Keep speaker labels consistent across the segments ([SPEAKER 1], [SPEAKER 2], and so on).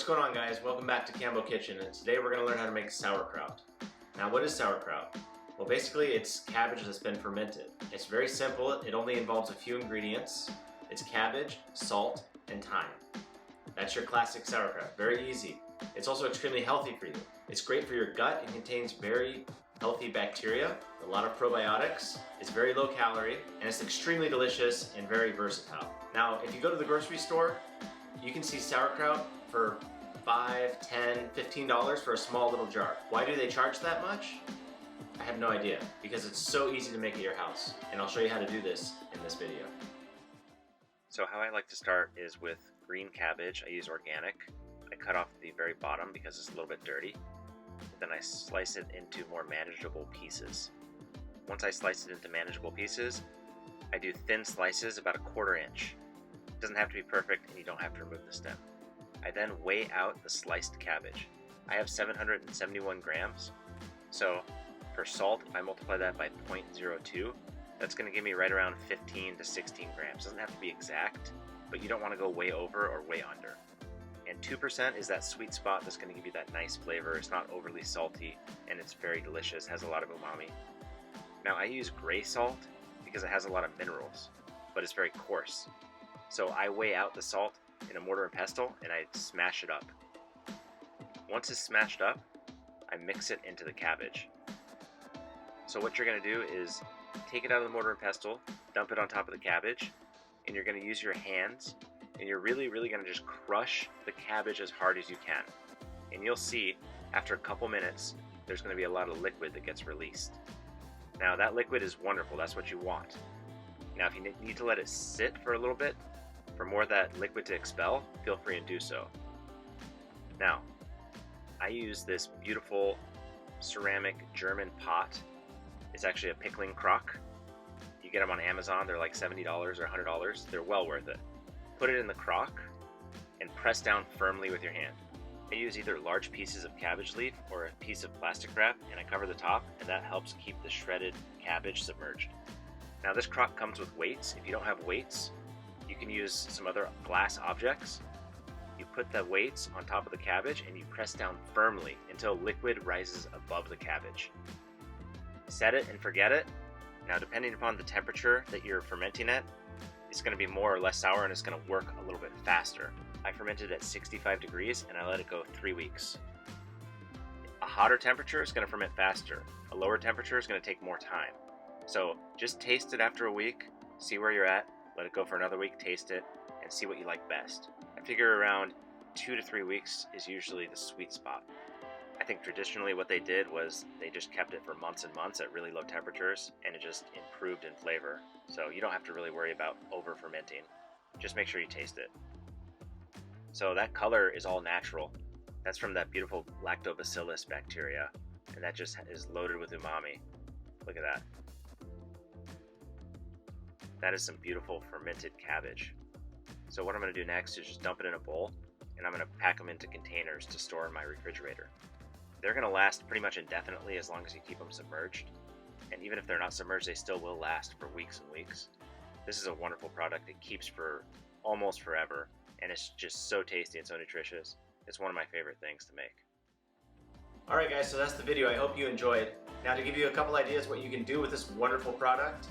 [SPEAKER 1] What's going on, guys? Welcome back to Cambeau Kitchen, and today we're going to learn how to make sauerkraut. Now, what is sauerkraut? Well, basically it's cabbage that's been fermented. It's very simple. It only involves a few ingredients. It's cabbage, salt, and thyme. That's your classic sauerkraut. Very easy. It's also extremely healthy for you. It's great for your gut. It contains very healthy bacteria, a lot of probiotics. It's very low calorie, and it's extremely delicious and very versatile. Now, if you go to the grocery store, you can see sauerkraut for $5, $10, $15 for a small little jar. Why do they charge that much? I have no idea, because it's so easy to make at your house. And I'll show you how to do this in this video.
[SPEAKER 2] So how I like to start is with green cabbage. I use organic. I cut off the very bottom because it's a little bit dirty. Then I slice it into more manageable pieces. Once I slice it into manageable pieces, I do thin slices about 1/4 inch. It doesn't have to be perfect, and you don't have to remove the stem. I then weigh out the sliced cabbage. I have 771 grams. So for salt, if I multiply that by 0.02, that's going to give me right around 15 to 16 grams. It doesn't have to be exact, but you don't want to go way over or way under. And 2% is that sweet spot that's going to give you that nice flavor. It's not overly salty, and it's very delicious, has a lot of umami. Now I use gray salt because it has a lot of minerals, but it's very coarse. So I weigh out the salt in a mortar and pestle and I smash it up. Once it's smashed up, I mix it into the cabbage. So what you're going to do is take it out of the mortar and pestle, dump it on top of the cabbage, and you're going to use your hands, and you're really going to just crush the cabbage as hard as you can. And you'll see after a couple minutes there's going to be a lot of liquid that gets released. Now that liquid is wonderful, that's what you want. Now if you need to let it sit for a little bit, for more of that liquid to expel, feel free to do so. Now, I use this beautiful ceramic German pot. It's actually a pickling crock. You get them on Amazon, they're like $70 or $100. They're well worth it. Put it in the crock and press down firmly with your hand. I use either large pieces of cabbage leaf or a piece of plastic wrap, and I cover the top, and that helps keep the shredded cabbage submerged. Now this crock comes with weights. If you don't have weights, you can use some other glass objects. You put the weights on top of the cabbage and you press down firmly until liquid rises above the cabbage. Set it and forget it. Now depending upon the temperature that you're fermenting at, it's going to be more or less sour and it's going to work a little bit faster. I fermented at 65 degrees and I let it go 3 weeks. A hotter temperature is going to ferment faster. A lower temperature is going to take more time. So just taste it after a week, see where you're at, let it go for another week, taste it, and see what you like best. I figure around 2 to 3 weeks is usually the sweet spot. I think traditionally what they did was they just kept it for months and months at really low temperatures, and it just improved in flavor. So you don't have to really worry about over fermenting. Just make sure you taste it. So that color is all natural. That's from that beautiful lactobacillus bacteria, and that just is loaded with umami. Look at that. That is some beautiful fermented cabbage. So what I'm going to do next is just dump it in a bowl, and I'm going to pack them into containers to store in my refrigerator. They're going to last pretty much indefinitely as long as you keep them submerged. And even if they're not submerged, they still will last for weeks and weeks. This is a wonderful product. It keeps for almost forever, and it's just so tasty and so nutritious. It's one of my favorite things to make.
[SPEAKER 1] Alright guys, so that's the video. I hope you enjoyed. Now to give you a couple ideas what you can do with this wonderful product,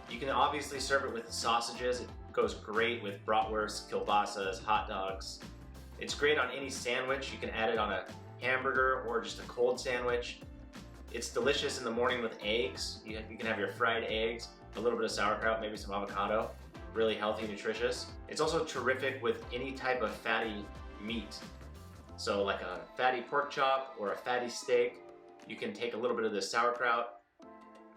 [SPEAKER 1] you can obviously serve it with sausages. It goes great with bratwurst, kielbasas, hot dogs. It's great on any sandwich. You can add it on a hamburger or just a cold sandwich. It's delicious in the morning with eggs. You can have your fried eggs, a little bit of sauerkraut, maybe some avocado. Really healthy, nutritious. It's also terrific with any type of fatty meat. So like a fatty pork chop or a fatty steak. You can take a little bit of this sauerkraut,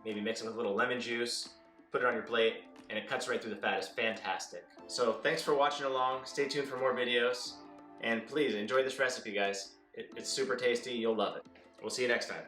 [SPEAKER 1] maybe mix it with a little lemon juice, put it on your plate, and it cuts right through the fat. It's fantastic. So thanks for watching along. Stay tuned for more videos. And please enjoy this recipe, guys. It's super tasty. You'll love it. We'll see you next time.